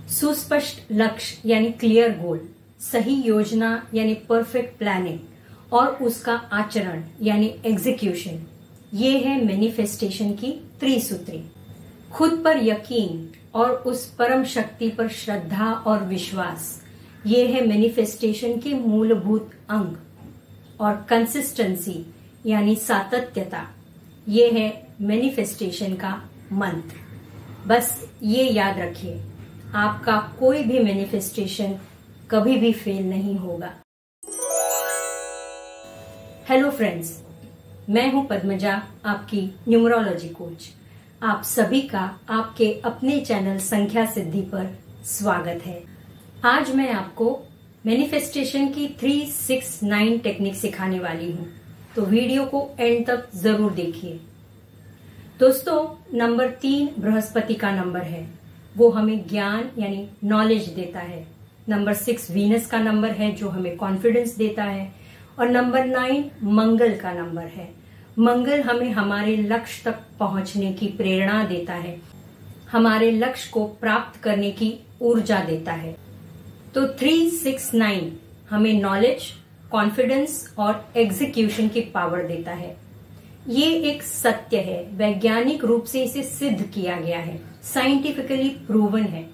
सुस्पष्ट लक्ष्य यानी क्लियर गोल, सही योजना यानी परफेक्ट प्लानिंग और उसका आचरण यानी एग्जीक्यूशन, ये है मैनिफेस्टेशन की त्रिसूत्री। खुद पर यकीन और उस परम शक्ति पर श्रद्धा और विश्वास, ये है मैनिफेस्टेशन के मूलभूत अंग। और कंसिस्टेंसी यानी सातत्यता, ये है मैनिफेस्टेशन का मंत्र। बस ये याद रखिए, आपका कोई भी मैनिफेस्टेशन कभी भी फेल नहीं होगा। हेलो फ्रेंड्स, मैं हूं पद्मजा, आपकी न्यूमरोलॉजी कोच। आप सभी का आपके अपने चैनल संख्या सिद्धि पर स्वागत है। आज मैं आपको मैनिफेस्टेशन की 369 टेक्निक सिखाने वाली हूं, तो वीडियो को एंड तक जरूर देखिए। दोस्तों, नंबर 3 बृहस्पति का नंबर है, वो हमें ज्ञान यानी नॉलेज देता है। नंबर 6 वीनस का नंबर है, जो हमें कॉन्फिडेंस देता है। और नंबर 9 मंगल का नंबर है। मंगल हमें हमारे लक्ष्य तक पहुंचने की प्रेरणा देता है, हमारे लक्ष्य को प्राप्त करने की ऊर्जा देता है। तो 369 हमें नॉलेज, कॉन्फिडेंस और एग्जीक्यूशन की पावर देता है। ये एक सत्य है, वैज्ञानिक रूप से इसे सिद्ध किया गया है, साइंटिफिकली प्रूवन है।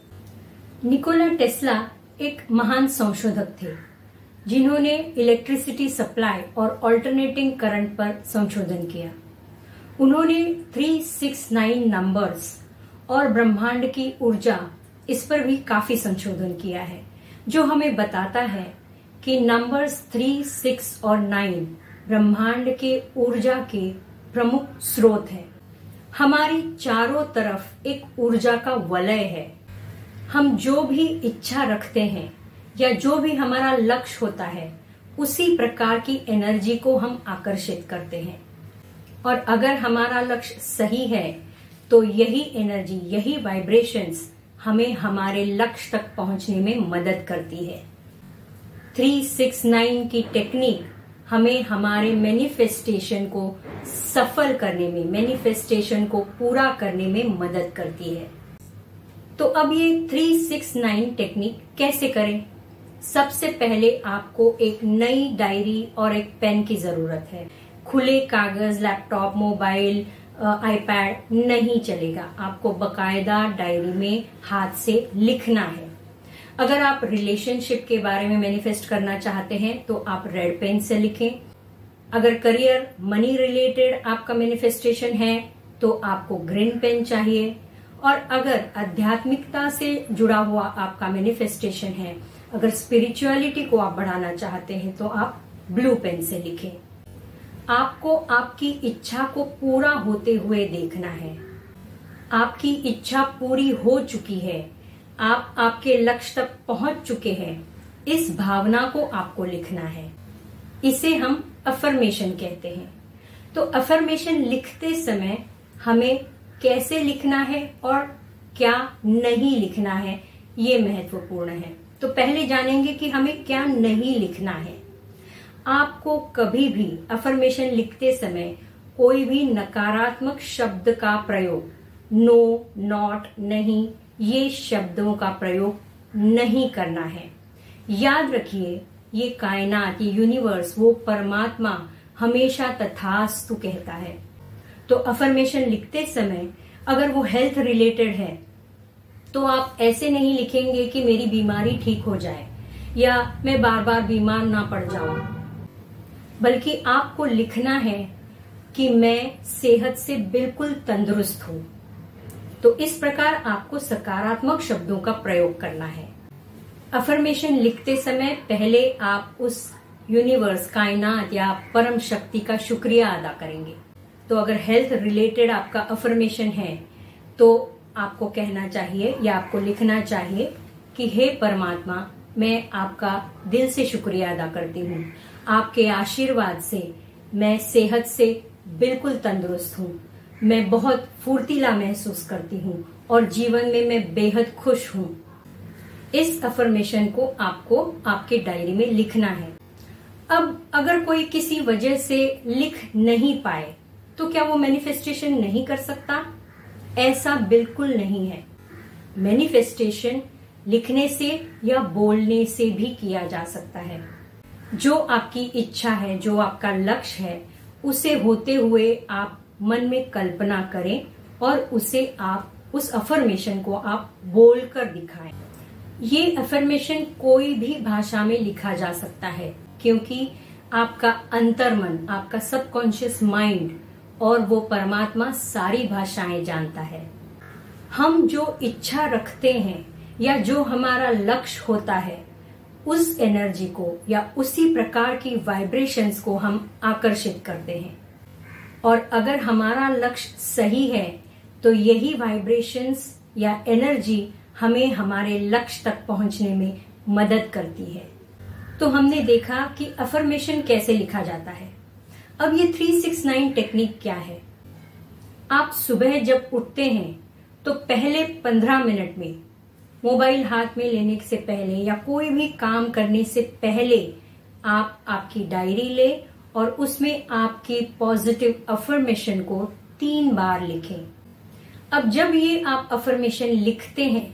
निकोला टेस्ला एक महान संशोधक थे, जिन्होंने इलेक्ट्रिसिटी सप्लाई और ऑल्टरनेटिंग करंट पर संशोधन किया। उन्होंने 369 नंबर्स और ब्रह्मांड की ऊर्जा, इस पर भी काफी संशोधन किया है, जो हमें बताता है कि नंबर्स 3, 6 और 9 ब्रह्मांड के ऊर्जा के प्रमुख स्रोत है। हमारी चारों तरफ एक ऊर्जा का वलय है। हम जो भी इच्छा रखते हैं या जो भी हमारा लक्ष्य होता है, उसी प्रकार की एनर्जी को हम आकर्षित करते हैं। और अगर हमारा लक्ष्य सही है, तो यही एनर्जी, यही वाइब्रेशंस हमें हमारे लक्ष्य तक पहुंचने में मदद करती है। 369 की टेक्निक हमें हमारे मैनिफेस्टेशन को सफल करने में, मैनिफेस्टेशन को पूरा करने में मदद करती है। तो अब ये 369 टेक्निक कैसे करें? सबसे पहले आपको एक नई डायरी और एक पेन की जरूरत है। खुले कागज, लैपटॉप, मोबाइल, आईपैड नहीं चलेगा। आपको बकायदा डायरी में हाथ से लिखना है। अगर आप रिलेशनशिप के बारे में मैनिफेस्ट करना चाहते हैं, तो आप रेड पेन से लिखें। अगर करियर, मनी रिलेटेड आपका मैनिफेस्टेशन है, तो आपको ग्रीन पेन चाहिए। और अगर आध्यात्मिकता से जुड़ा हुआ आपका मैनिफेस्टेशन है, अगर स्पिरिचुअलिटी को आप बढ़ाना चाहते हैं, तो आप ब्लू पेन से लिखें। आपको आपकी इच्छा को पूरा होते हुए देखना है। आपकी इच्छा पूरी हो चुकी है, आप आपके लक्ष्य तक पहुंच चुके हैं, इस भावना को आपको लिखना है। इसे हम अफर्मेशन कहते हैं। तो अफर्मेशन लिखते समय हमें कैसे लिखना है और क्या नहीं लिखना है, ये महत्वपूर्ण है। तो पहले जानेंगे कि हमें क्या नहीं लिखना है। आपको कभी भी अफर्मेशन लिखते समय कोई भी नकारात्मक शब्द का प्रयोग, नो, नॉट, नहीं, ये शब्दों का प्रयोग नहीं करना है। याद रखिए, ये कायनात, ये यूनिवर्स, वो परमात्मा हमेशा तथास्तु कहता है। तो अफर्मेशन लिखते समय अगर वो हेल्थ रिलेटेड है, तो आप ऐसे नहीं लिखेंगे कि मेरी बीमारी ठीक हो जाए या मैं बार बार बीमार ना पड़ जाऊं, बल्कि आपको लिखना है कि मैं सेहत से बिल्कुल तंदुरुस्त हूं। तो इस प्रकार आपको सकारात्मक शब्दों का प्रयोग करना है। अफर्मेशन लिखते समय पहले आप उस यूनिवर्स, कायनात या परम शक्ति का शुक्रिया अदा करेंगे। तो अगर हेल्थ रिलेटेड आपका अफर्मेशन है, तो आपको कहना चाहिए या आपको लिखना चाहिए कि हे परमात्मा, मैं आपका दिल से शुक्रिया अदा करती हूँ। आपके आशीर्वाद से मैं सेहत से बिल्कुल तंदुरुस्त हूँ। मैं बहुत फुर्तीला महसूस करती हूँ और जीवन में मैं बेहद खुश हूँ। इस अफर्मेशन को आपको आपके डायरी में लिखना है। अब अगर कोई किसी वजह से लिख नहीं पाए, तो क्या वो मैनिफेस्टेशन नहीं कर सकता? ऐसा बिल्कुल नहीं है। मैनिफेस्टेशन लिखने से या बोलने से भी किया जा सकता है। जो आपकी इच्छा है, जो आपका लक्ष्य है, उसे होते हुए आप मन में कल्पना करें और उसे आप उस अफर्मेशन को आप बोलकर दिखाएं। ये अफर्मेशन कोई भी भाषा में लिखा जा सकता है, क्योंकि आपका अंतर्मन, आपका सबकॉन्शियस माइंड और वो परमात्मा सारी भाषाएं जानता है। हम जो इच्छा रखते हैं या जो हमारा लक्ष्य होता है, उस एनर्जी को या उसी प्रकार की वाइब्रेशंस को हम आकर्षित करते हैं। और अगर हमारा लक्ष्य सही है तो यही वाइब्रेशंस या एनर्जी हमें हमारे लक्ष्य तक पहुंचने में मदद करती है। तो हमने देखा कि अफर्मेशन कैसे लिखा जाता है। अब ये 369 टेक्निक क्या है। आप सुबह जब उठते हैं तो पहले 15 मिनट में मोबाइल हाथ में लेने से पहले या कोई भी काम करने से पहले आप आपकी डायरी ले और उसमें आपकी पॉजिटिव अफर्मेशन को 3 बार लिखें। अब जब ये आप अफर्मेशन लिखते हैं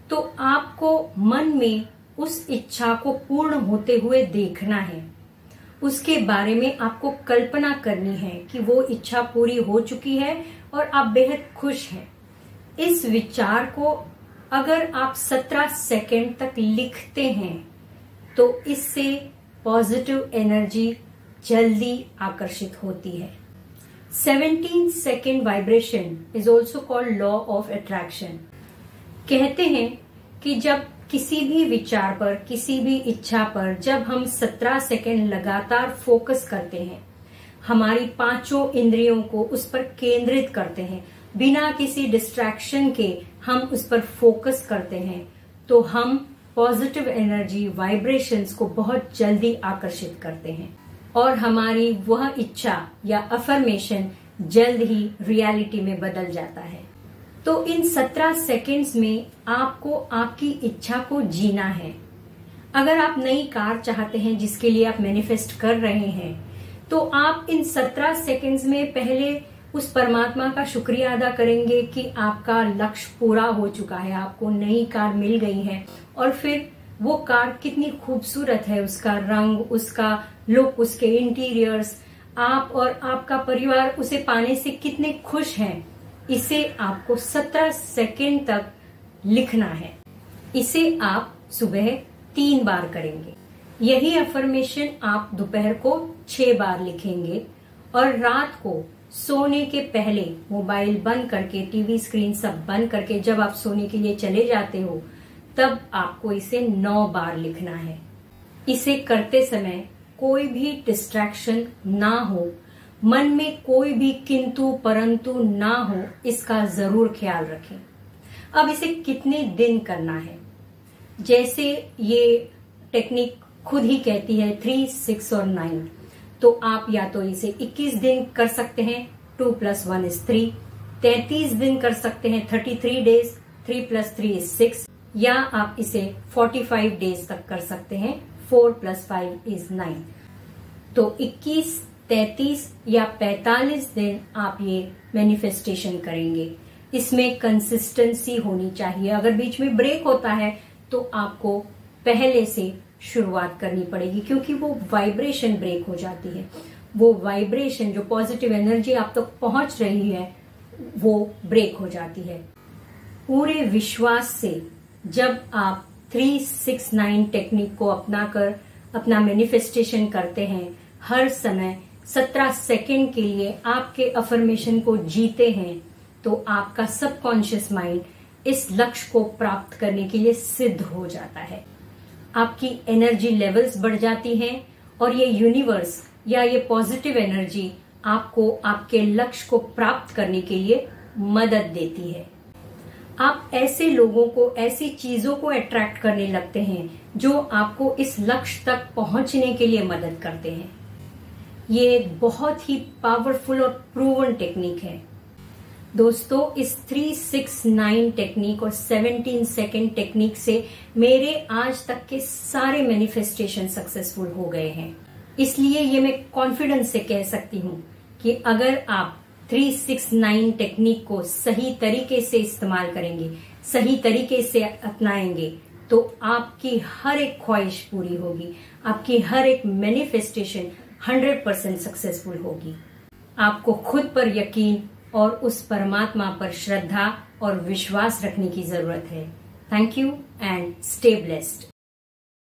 तो आपको मन में उस इच्छा को पूर्ण होते हुए देखना है। उसके बारे में आपको कल्पना करनी है कि वो इच्छा पूरी हो चुकी है और आप बेहद खुश हैं। इस विचार को अगर आप 17 सेकंड तक लिखते हैं तो इससे पॉजिटिव एनर्जी जल्दी आकर्षित होती है। 17 second vibration is also called law of attraction. कहते हैं कि जब किसी भी विचार पर, किसी भी इच्छा पर जब हम 17 सेकंड लगातार फोकस करते हैं, हमारी 5 इंद्रियों को उस पर केंद्रित करते हैं, बिना किसी डिस्ट्रैक्शन के हम उस पर फोकस करते हैं, तो हम पॉजिटिव एनर्जी वाइब्रेशंस को बहुत जल्दी आकर्षित करते हैं और हमारी वह इच्छा या अफर्मेशन जल्द ही रियलिटी में बदल जाता है। तो इन 17 सेकंड्स में आपको आपकी इच्छा को जीना है। अगर आप नई कार चाहते हैं जिसके लिए आप मैनिफेस्ट कर रहे हैं, तो आप इन 17 सेकंड्स में पहले उस परमात्मा का शुक्रिया अदा करेंगे कि आपका लक्ष्य पूरा हो चुका है, आपको नई कार मिल गई है। और फिर वो कार कितनी खूबसूरत है, उसका रंग, उसका लुक, उसके इंटीरियर्स, आप और आपका परिवार उसे पाने से कितने खुश हैं, इसे आपको 17 सेकंड तक लिखना है। इसे आप सुबह 3 बार करेंगे। यही अफर्मेशन आप दोपहर को 6 बार लिखेंगे और रात को सोने के पहले मोबाइल बंद करके, टीवी स्क्रीन सब बंद करके जब आप सोने के लिए चले जाते हो, तब आपको इसे 9 बार लिखना है। इसे करते समय कोई भी डिस्ट्रैक्शन ना हो, मन में कोई भी किंतु परंतु ना हो, इसका जरूर ख्याल रखें। अब इसे कितने दिन करना है, जैसे ये टेक्निक खुद ही कहती है 3, 6 और 9, तो आप या तो इसे 21 दिन कर सकते हैं, 2 + 1 = 3, 33 दिन कर सकते हैं, 33 डेज, 3 + 3 = 6, या आप इसे 45 डेज तक कर सकते हैं, 4 + 5 = 9। तो 21, 33 या 45 दिन आप ये मैनिफेस्टेशन करेंगे। इसमें कंसिस्टेंसी होनी चाहिए। अगर बीच में ब्रेक होता है तो आपको पहले से शुरुआत करनी पड़ेगी, क्योंकि वो वाइब्रेशन ब्रेक हो जाती है। वो वाइब्रेशन, जो पॉजिटिव एनर्जी आप तक पहुंच रही है, वो ब्रेक हो जाती है। पूरे विश्वास से जब आप 369 टेक्निक को अपनाकर अपना मैनिफेस्टेशन करते हैं, हर समय 17 सेकंड के लिए आपके अफर्मेशन को जीते हैं, तो आपका सबकॉन्शियस माइंड इस लक्ष्य को प्राप्त करने के लिए सिद्ध हो जाता है। आपकी एनर्जी लेवल्स बढ़ जाती हैं और ये यूनिवर्स या ये पॉजिटिव एनर्जी आपको आपके लक्ष्य को प्राप्त करने के लिए मदद देती है। आप ऐसे लोगों को, ऐसी चीजों को अट्रैक्ट करने लगते हैं जो आपको इस लक्ष्य तक पहुंचने के लिए मदद करते हैं। ये एक बहुत ही पावरफुल और प्रूवन टेक्निक है। दोस्तों, इस 369 टेक्निक और 17 सेकंड टेक्निक से मेरे आज तक के सारे मैनिफेस्टेशन सक्सेसफुल हो गए हैं। इसलिए ये मैं कॉन्फिडेंस से कह सकती हूँ कि अगर आप 369 टेक्निक को सही तरीके से इस्तेमाल करेंगे, सही तरीके से अपनाएंगे, तो आपकी हर एक ख्वाहिश पूरी होगी, आपकी हर एक मैनिफेस्टेशन 100% सक्सेसफुल होगी। आपको खुद पर यकीन और उस परमात्मा पर श्रद्धा और विश्वास रखने की जरूरत है। Thank you and stay blessed.